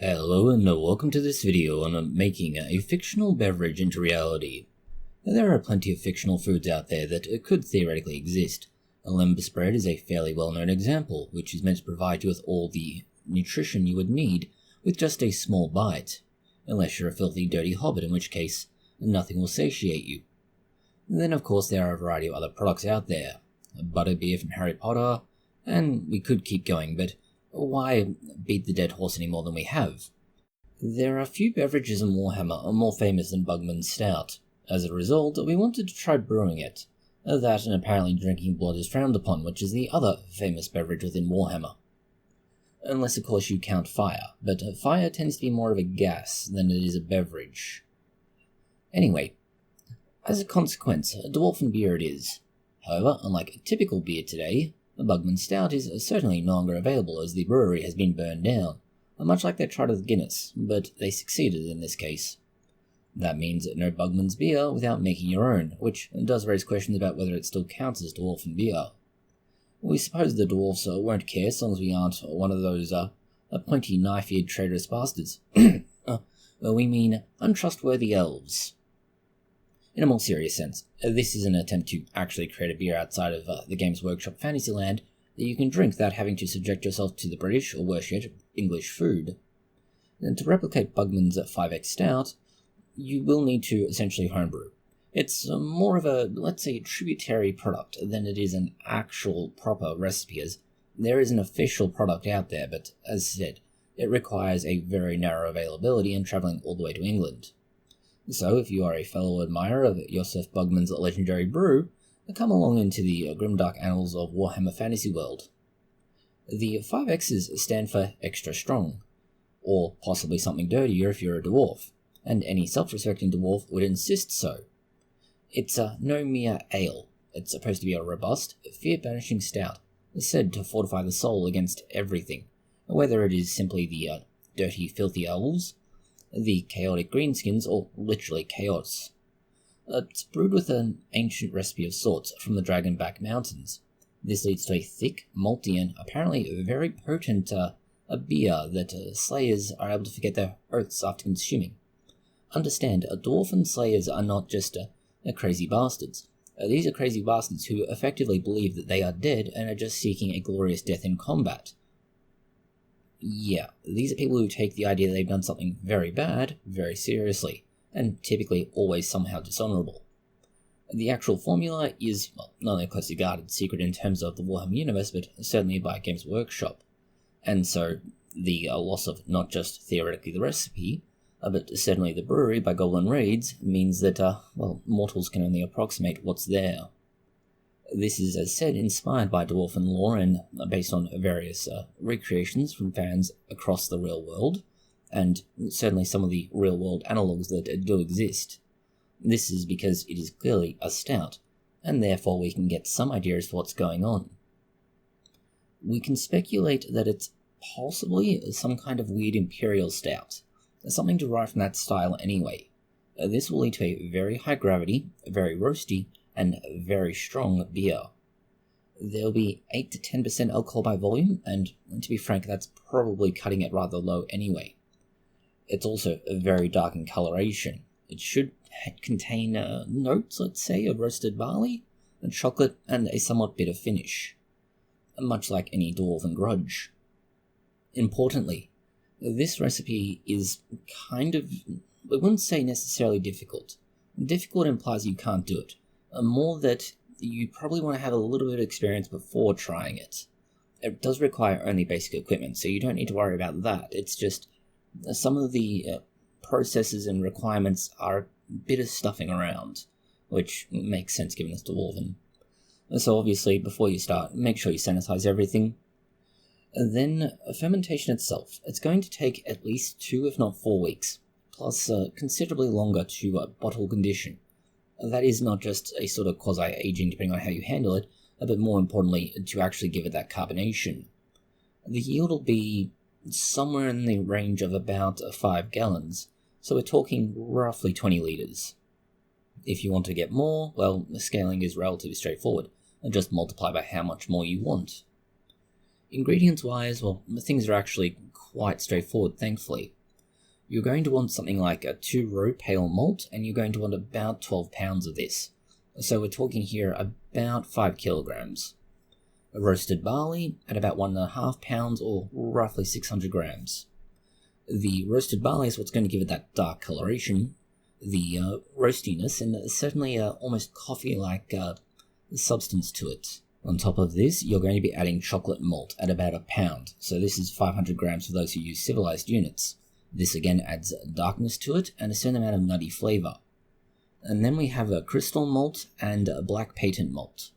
Hello and welcome to this video on making a fictional beverage into reality. There are plenty of fictional foods out there that could theoretically exist. A lembas bread is a fairly well-known example, which is meant to provide you with all the nutrition you would need with just a small bite. Unless you're a filthy, dirty hobbit, in which case, nothing will satiate you. Then of course there are a variety of other products out there. Butterbeer from Harry Potter, and we could keep going, but why beat the dead horse any more than we have? There are few beverages in Warhammer more famous than Bugman's Stout. As a result, we wanted to try brewing it. That and apparently drinking blood is frowned upon, which is the other famous beverage within Warhammer. Unless of course you count fire, but fire tends to be more of a gas than it is a beverage. Anyway, as a consequence, dwarven beer it is. However, unlike a typical beer today, the Bugman's Stout is certainly no longer available as the brewery has been burned down, much like they tried with Guinness, but they succeeded in this case. That means no Bugman's beer without making your own, which does raise questions about whether it still counts as dwarven beer. We suppose the dwarfs won't care so long as we aren't one of those pointy knife-eared traitorous bastards. We mean untrustworthy elves. In a more serious sense, this is an attempt to actually create a beer outside of the Games Workshop Fantasyland that you can drink without having to subject yourself to the British, or worse yet, English food. And to replicate Bugman's 5X Stout, you will need to essentially homebrew. It's more of a, let's say, tributary product than it is an actual proper recipe, as there is an official product out there, but as said, it requires a very narrow availability and travelling all the way to England. So, if you are a fellow admirer of Joseph Bugman's legendary brew, come along into the grimdark annals of Warhammer Fantasy World. The 5X's stand for extra strong, or possibly something dirtier if you're a dwarf, and any self-respecting dwarf would insist so. It's no mere ale. It's supposed to be a robust, fear-banishing stout, said to fortify the soul against everything, whether it is simply the dirty, filthy elves, the chaotic greenskins, or literally chaos. It's brewed with an ancient recipe of sorts from the Dragonback Mountains. This leads to a thick, malty, and apparently very potent a beer that slayers are able to forget their oaths after consuming. Understand, dwarven slayers are not just crazy bastards. These are crazy bastards who effectively believe that they are dead and are just seeking a glorious death in combat. Yeah, these are people who take the idea that they've done something very bad very seriously, and typically always somehow dishonourable. The actual formula is, well, not only a closely guarded secret in terms of the Warhammer universe, but certainly by Games Workshop. And so, the loss of not just theoretically the recipe, but certainly the brewery by Goblin Reeds means that, mortals can only approximate what's there. This is, as said, inspired by dwarven lore and based on various recreations from fans across the real world, and certainly some of the real-world analogues that do exist. This is because it is clearly a stout, and therefore we can get some idea as to what's going on. We can speculate that it's possibly some kind of weird imperial stout, something derived from that style anyway. This will lead to a very high gravity, very roasty, and very strong beer. There'll be 8 to 10% alcohol by volume, and to be frank, that's probably cutting it rather low anyway. It's also very dark in coloration. It should contain notes, let's say, of roasted barley, and chocolate, and a somewhat bitter finish, much like any dwarven grudge. Importantly, this recipe is kind of, I wouldn't say necessarily difficult. Difficult implies you can't do it. More that you probably want to have a little bit of experience before trying it. It does require only basic equipment, so you don't need to worry about that. It's just some of the processes and requirements are a bit of stuffing around, which makes sense given it's dwarven. So obviously, before you start, make sure you sanitize everything. Then, fermentation itself. It's going to take at least 2 if not 4 weeks, plus considerably longer to bottle condition. That is not just a sort of quasi-aging depending on how you handle it, but more importantly, to actually give it that carbonation. The yield will be somewhere in the range of about 5 gallons, so we're talking roughly 20 litres. If you want to get more, well, the scaling is relatively straightforward, and just multiply by how much more you want. Ingredients wise, well, things are actually quite straightforward, thankfully. You're going to want something like a 2-row pale malt, and you're going to want about 12 pounds of this. So we're talking here about 5 kilograms. A roasted barley at about 1.5 pounds, or roughly 600 grams. The roasted barley is what's going to give it that dark coloration, the roastiness, and certainly almost coffee-like substance to it. On top of this, you're going to be adding chocolate malt at about 1 pound, so this is 500 grams for those who use civilized units. This again adds darkness to it and a certain amount of nutty flavour. And then we have a crystal malt and a black patent malt.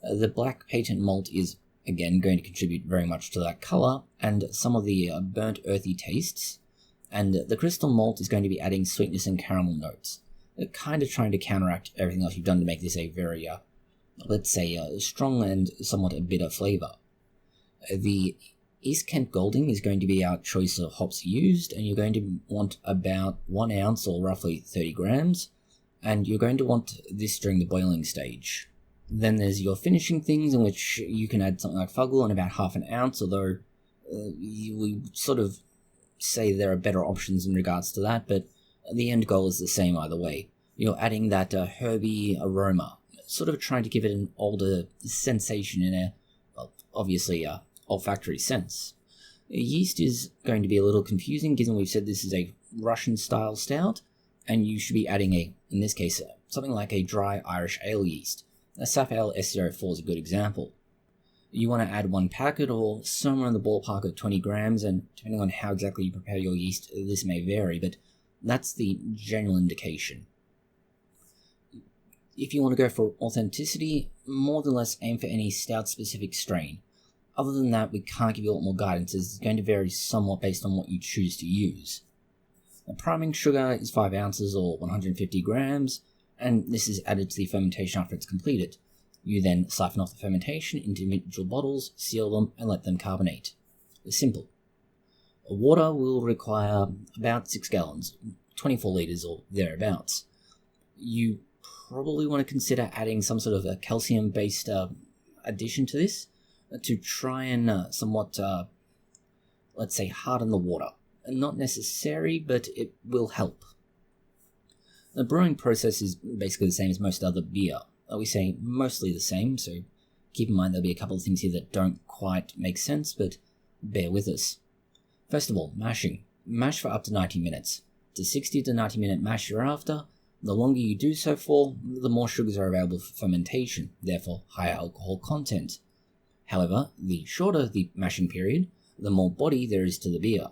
The black patent malt is again going to contribute very much to that colour and some of the burnt earthy tastes. And the crystal malt is going to be adding sweetness and caramel notes, kind of trying to counteract everything else you've done to make this a very, let's say, strong and somewhat a bitter flavour. The East Kent Golding is going to be our choice of hops used, and you're going to want about 1 ounce or roughly 30 grams, and you're going to want this during the boiling stage. Then there's your finishing things, in which you can add something like Fuggle and about half an ounce, although we sort of say there are better options in regards to that, but the end goal is the same either way. You're adding that herby aroma, sort of trying to give it an older sensation in a, well, obviously olfactory sense. Yeast is going to be a little confusing given we've said this is a Russian style stout, and you should be adding in this case, something like a dry Irish ale yeast. A Saf Ale S04 is a good example. You want to add 1 packet or somewhere in the ballpark of 20 grams, and depending on how exactly you prepare your yeast, this may vary, but that's the general indication. If you want to go for authenticity, more than less aim for any stout-specific strain. Other than that, we can't give you a lot more guidance, as it's going to vary somewhat based on what you choose to use. The priming sugar is 5 ounces or 150 grams, and this is added to the fermentation after it's completed. You then siphon off the fermentation into individual bottles, seal them, and let them carbonate. It's simple. Water will require about 6 gallons, 24 litres or thereabouts. You probably want to consider adding some sort of a calcium-based addition to this to try and somewhat, let's say, harden the water. Not necessary, but it will help. The brewing process is basically the same as most other beer. We say mostly the same, so keep in mind there'll be a couple of things here that don't quite make sense, but bear with us. First of all, mashing. Mash for up to 90 minutes. It's a 60 to 90 minute mash you're after. The longer you do so for, the more sugars are available for fermentation, therefore higher alcohol content. However, the shorter the mashing period, the more body there is to the beer.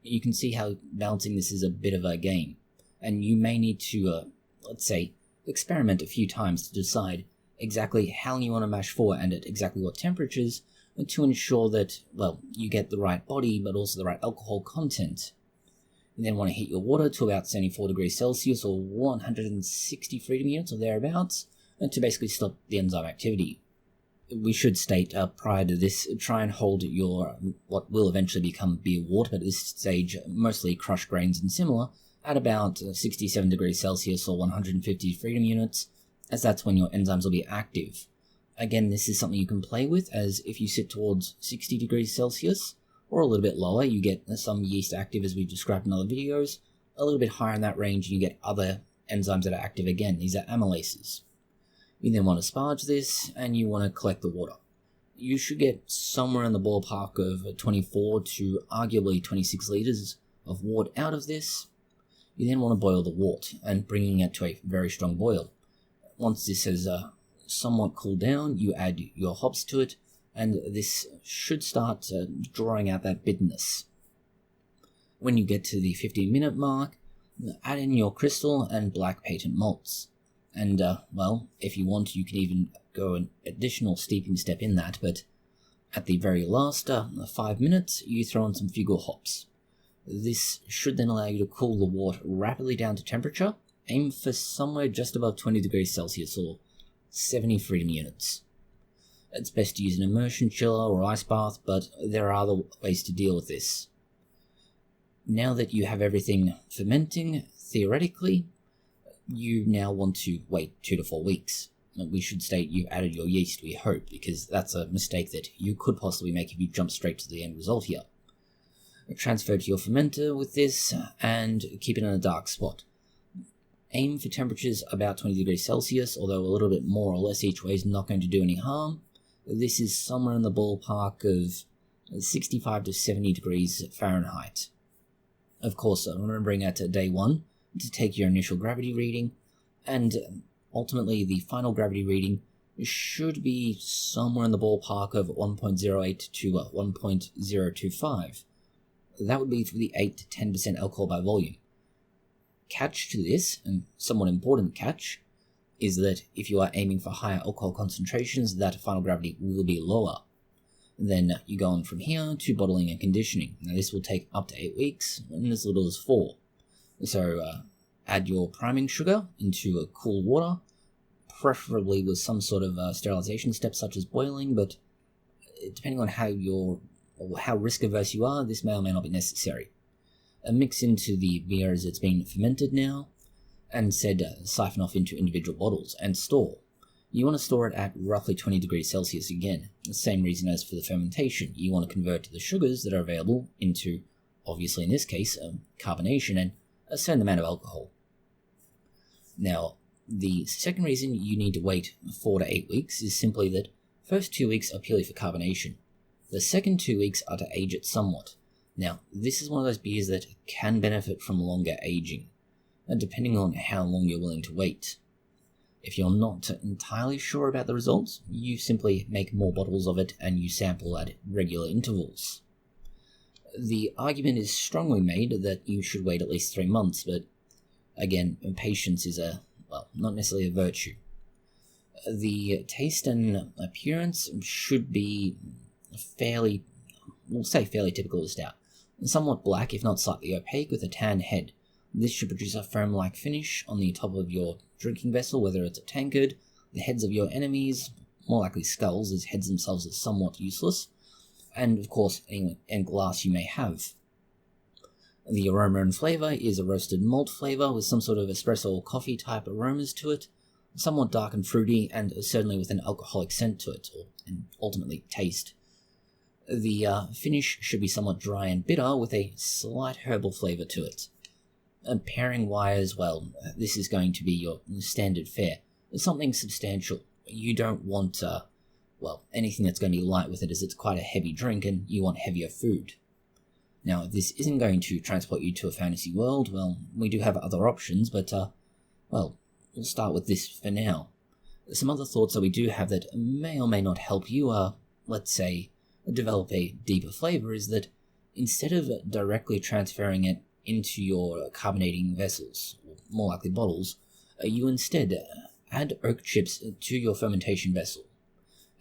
You can see how balancing this is a bit of a game, and you may need to, let's say, experiment a few times to decide exactly how long you want to mash for and at exactly what temperatures to ensure that, well, you get the right body but also the right alcohol content. You then want to heat your water to about 74 degrees Celsius or 160 freedom units or thereabouts to basically stop the enzyme activity. We should state prior to this, try and hold your what will eventually become beer water, but at this stage mostly crushed grains and similar, at about 67 degrees Celsius or 150 freedom units, as that's when your enzymes will be active. Again, this is something you can play with, as if you sit towards 60 degrees Celsius, or a little bit lower, you get some yeast active as we've described in other videos. A little bit higher in that range, you get other enzymes that are active again. These are amylases. You then want to sparge this, and you want to collect the water. You should get somewhere in the ballpark of 24 to arguably 26 litres of wort out of this. You then want to boil the wort, and bringing it to a very strong boil. Once this has somewhat cooled down, you add your hops to it, and this should start drawing out that bitterness. When you get to the 15-minute mark, add in your crystal and black patent malts. And, well, if you want, you can even go an additional steeping step in that, but at the very last 5 minutes, you throw in some Fuggle hops. This should then allow you to cool the wort rapidly down to temperature. Aim for somewhere just above 20 degrees Celsius or 70 freedom units. It's best to use an immersion chiller or ice bath, but there are other ways to deal with this. Now that you have everything fermenting, theoretically, you now want to wait 2 to 4 weeks. we should state you added your yeast, we hope, because that's a mistake that you could possibly make if you jump straight to the end result here. Transfer to your fermenter with this, and keep it in a dark spot. Aim for temperatures about 20 degrees Celsius, although a little bit more or less each way is not going to do any harm. This is somewhere in the ballpark of 65 to 70 degrees Fahrenheit. Of course, remembering at day 1 to take your initial gravity reading, and ultimately the final gravity reading should be somewhere in the ballpark of 1.08 to 1.025. That would be for the 8 to 10% alcohol by volume. Catch to this, and somewhat important catch, is that if you are aiming for higher alcohol concentrations, that final gravity will be lower. Then you go on from here to bottling and conditioning. Now this will take up to 8 weeks, and as little as 4. So add your priming sugar into cool water, preferably with some sort of sterilization step such as boiling, but depending on how risk averse you are, this may or may not be necessary. Mix into the beer as it's been fermented now, and siphon off into individual bottles and store. You want to store it at roughly 20 degrees Celsius again, the same reason as for the fermentation. You want to convert the sugars that are available into, obviously in this case, carbonation and a certain amount of alcohol. Now, the second reason you need to wait 4 to 8 weeks is simply that first 2 weeks are purely for carbonation. The second 2 weeks are to age it somewhat. Now, this is one of those beers that can benefit from longer aging, and depending on how long you're willing to wait. If you're not entirely sure about the results, you simply make more bottles of it and you sample at regular intervals. The argument is strongly made that you should wait at least 3 months, but again, patience is not necessarily a virtue. The taste and appearance should be fairly typical of stout. Somewhat black, if not slightly opaque, with a tan head. This should produce a foam-like finish on the top of your drinking vessel, whether it's a tankard, the heads of your enemies, more likely skulls, as heads themselves are somewhat useless, and of course any glass you may have. The aroma and flavour is a roasted malt flavour with some sort of espresso or coffee type aromas to it, somewhat dark and fruity, and certainly with an alcoholic scent to it, and ultimately taste. The finish should be somewhat dry and bitter with a slight herbal flavour to it. And pairing-wise, well, this is going to be your standard fare. Something substantial. You don't want, anything that's going to be light with it, as it's quite a heavy drink and you want heavier food. Now, if this isn't going to transport you to a fantasy world, well, we do have other options, but, we'll start with this for now. Some other thoughts that we do have that may or may not help you, let's say, develop a deeper flavour, is that instead of directly transferring it into your carbonating vessels, or more likely bottles, you instead add oak chips to your fermentation vessel.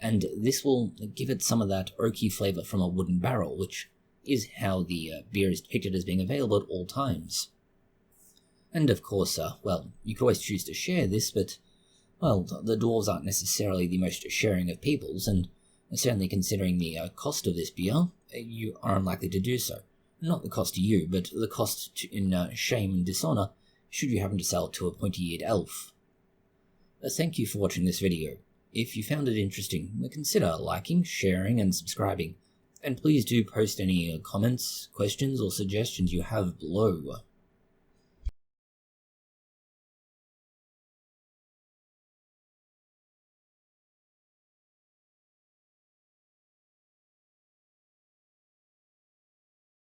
And this will give it some of that oaky flavour from a wooden barrel, which is how the beer is depicted as being available at all times. And of course, you could always choose to share this, but, the dwarves aren't necessarily the most sharing of peoples, and certainly considering the cost of this beer, you are unlikely to do so. Not the cost to you, but the cost in shame and dishonour should you happen to sell it to a pointy-eared elf. Thank you for watching this video. If you found it interesting, consider liking, sharing, and subscribing. And please do post any comments, questions, or suggestions you have below.